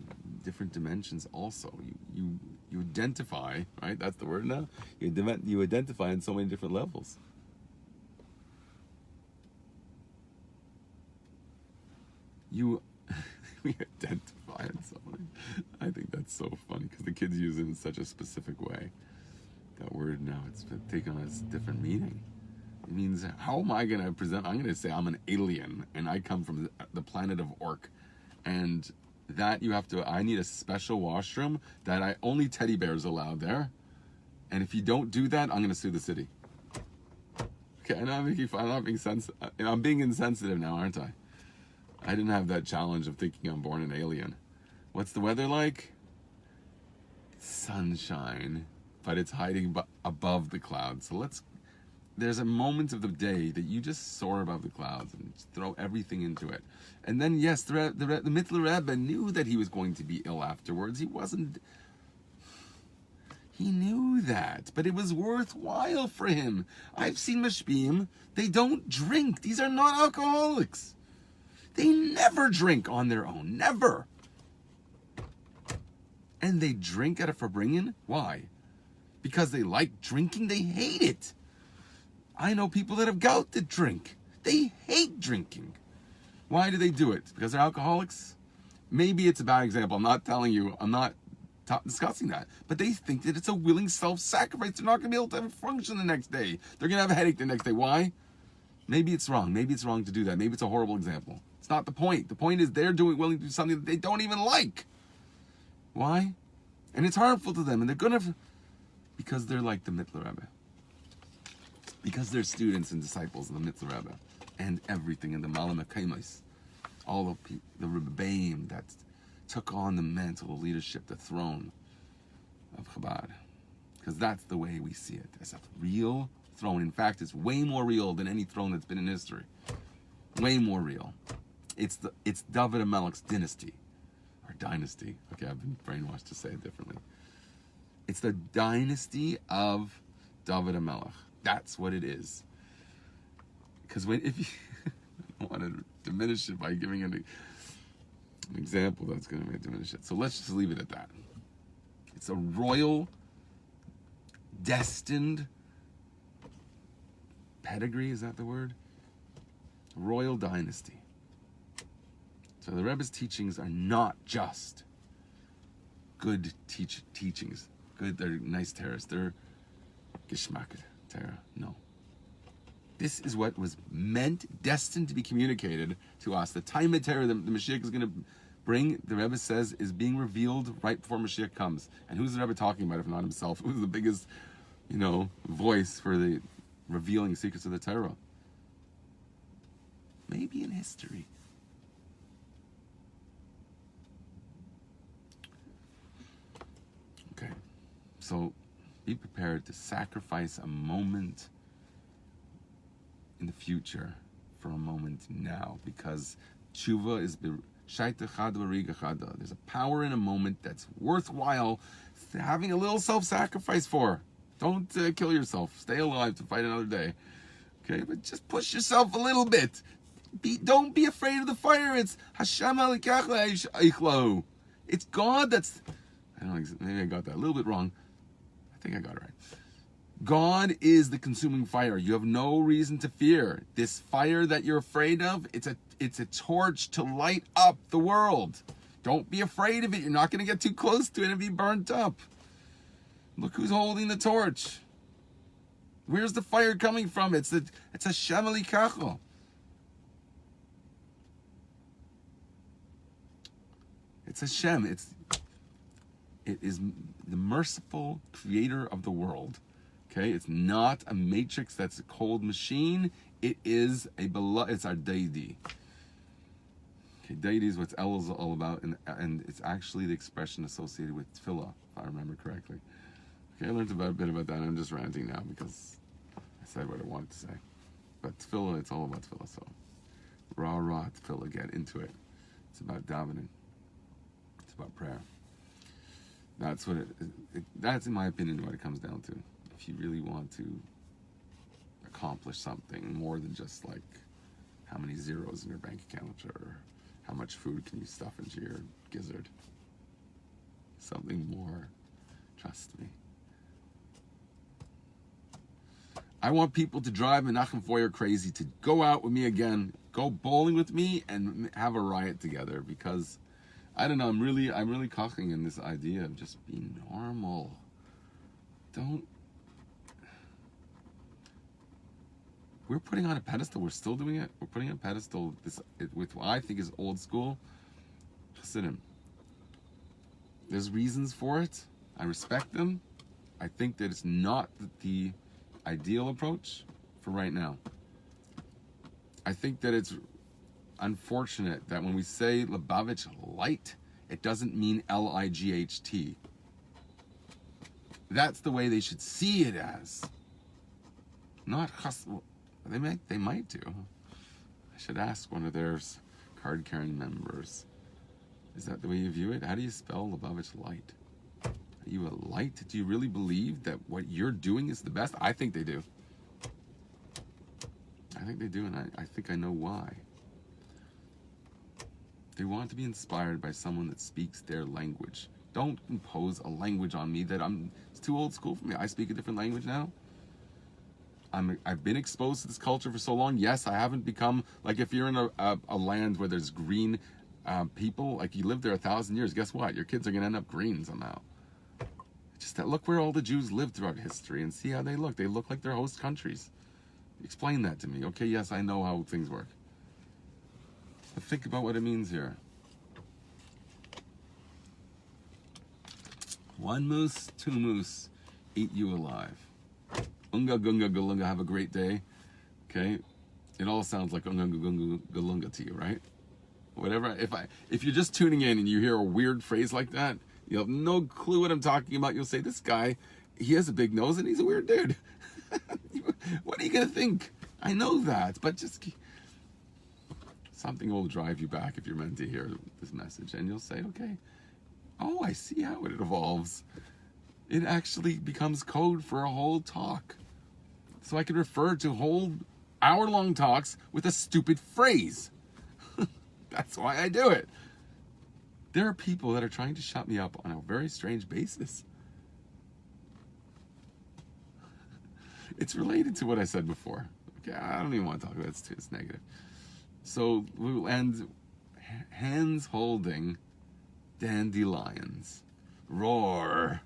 [SPEAKER 1] different dimensions also. You identify, right? That's the word now. You identify on so many different levels. We identify in so many. I think that's so funny because the kids use it in such a specific way. That word now, it's taken on a different meaning. It means, how am I going to present? I'm going to say I'm an alien and I come from the planet of Orc. And that I need a special washroom that only teddy bears allowed there. And if you don't do that, I'm going to sue the city. Okay, I'm being insensitive now, aren't I? I didn't have that challenge of thinking I'm born an alien. What's the weather like? Sunshine, but it's hiding above the clouds. So there's a moment of the day that you just soar above the clouds and just throw everything into it. And then, yes, the Mithler Rebbe knew that he was going to be ill afterwards. He knew that, but it was worthwhile for him. I've seen Mashpim, they don't drink. These are not alcoholics. They never drink on their own, never. And they drink at a Farbrengen? Why? Because they like drinking? They hate it. I know people that have gout that drink. They hate drinking. Why do they do it? Because they're alcoholics? Maybe it's a bad example. I'm not telling you. I'm not discussing that. But they think that it's a willing self-sacrifice. They're not going to be able to function the next day. They're going to have a headache the next day. Why? Maybe it's wrong. Maybe it's wrong to do that. Maybe it's a horrible example. It's not the point. The point is they're willing to do something that they don't even like. Why? And it's harmful to them. And they're going to... Because they're like the Mithler Rebbe. Because they're students and disciples of the Mithler Rebbe. And everything in the Malam HaKaimis. All of the Rebbeim that took on the mantle of leadership, the throne of Chabad. Because that's the way we see it. As a real throne. In fact, it's way more real than any throne that's been in history. Way more real. It's David HaMelech's dynasty. Or dynasty. Okay, I've been brainwashed to say it differently. It's the dynasty of David HaMelech. That's what it is. Because if you I don't want to diminish it by giving an example that's going to diminish it. So let's just leave it at that. It's a royal, destined pedigree, is that the word? Royal dynasty. So the Rebbe's teachings are not just good teachings. Good, they're nice teras. They're geschmack tera. No. This is what was meant, destined to be communicated to us. The time of terror the Moshiach is going to bring, the Rebbe says, is being revealed right before Moshiach comes. And who's the Rebbe talking about if not himself? Who's the biggest, voice for the revealing secrets of the Torah? Maybe in history. Okay, so be prepared to sacrifice a moment in the future for a moment now, because tshuva is there's a power in a moment that's worthwhile having a little self-sacrifice for. Don't kill yourself. Stay alive to fight another day. Okay, but just push yourself a little bit. Don't be afraid of the fire. It's Hashem Eichlou. It's God that's... I don't know, maybe I got that a little bit wrong. I think I got it right. God is the consuming fire. You have no reason to fear. This fire that you're afraid of, it's a torch to light up the world. Don't be afraid of it. You're not going to get too close to it and be burnt up. Look who's holding the torch. Where's the fire coming from? It's a Shemali Kachel. It's Hashem. It is the merciful creator of the world. Okay, it's not a matrix that's a cold machine. It is it's our deity. Okay, deity is what El is all about, and it's actually the expression associated with tefillah, if I remember correctly. Okay, I learned a bit about that. I'm just ranting now because I said what I wanted to say. But tefillah, it's all about tefillah. So, rah tefillah, get into it. It's about davening. It's about prayer. That's what that's in my opinion what it comes down to. If you really want to accomplish something more than just like how many zeros in your bank account or how much food can you stuff into your gizzard. Something more, trust me. I want people to drive Menachem Foyer crazy, to go out with me again, go bowling with me and have a riot together, because I don't know, I'm really cocking in this idea of just being normal. We're putting on a pedestal. We're still doing it. We're putting on a pedestal with what I think is old school Chassidim. There's reasons for it. I respect them. I think that it's not the ideal approach for right now. I think that it's unfortunate that when we say Lubavitch light, it doesn't mean Light. That's the way they should see it as. Not chas. They might do. I should ask one of their card-carrying members. Is that the way you view it? How do you spell Lubavitch light? Are you a light? Do you really believe that what you're doing is the best? I think they do. I think they do, and I think I know why. They want to be inspired by someone that speaks their language. Don't impose a language on me that it's too old school for me. I speak a different language now. I've been exposed to this culture for so long. Yes, I haven't become, like if you're in a land where there's green people, like you live there 1,000 years, guess what? Your kids are going to end up green somehow. Just that, look where all the Jews lived throughout history and see how they look. They look like their host countries. Explain that to me. Okay, yes, I know how things work. But think about what it means here. One moose, two moose, eat you alive. Unga gunga galunga, have a great day. Okay? It all sounds like unga gunga galunga to you, right? Whatever. If you're just tuning in and you hear a weird phrase like that, you have no clue what I'm talking about. You'll say, this guy, he has a big nose and he's a weird dude. What are you going to think? I know that, but just something will drive you back if you're meant to hear this message. And you'll say, okay, oh, I see how it evolves. it actually becomes code for a whole talk. So I could refer to whole hour-long talks with a stupid phrase. That's why I do it. There are people that are trying to shut me up on a very strange basis. It's related to what I said before. Okay, I don't even want to talk about it. It's negative. So we'll end hands holding dandelions. Roar.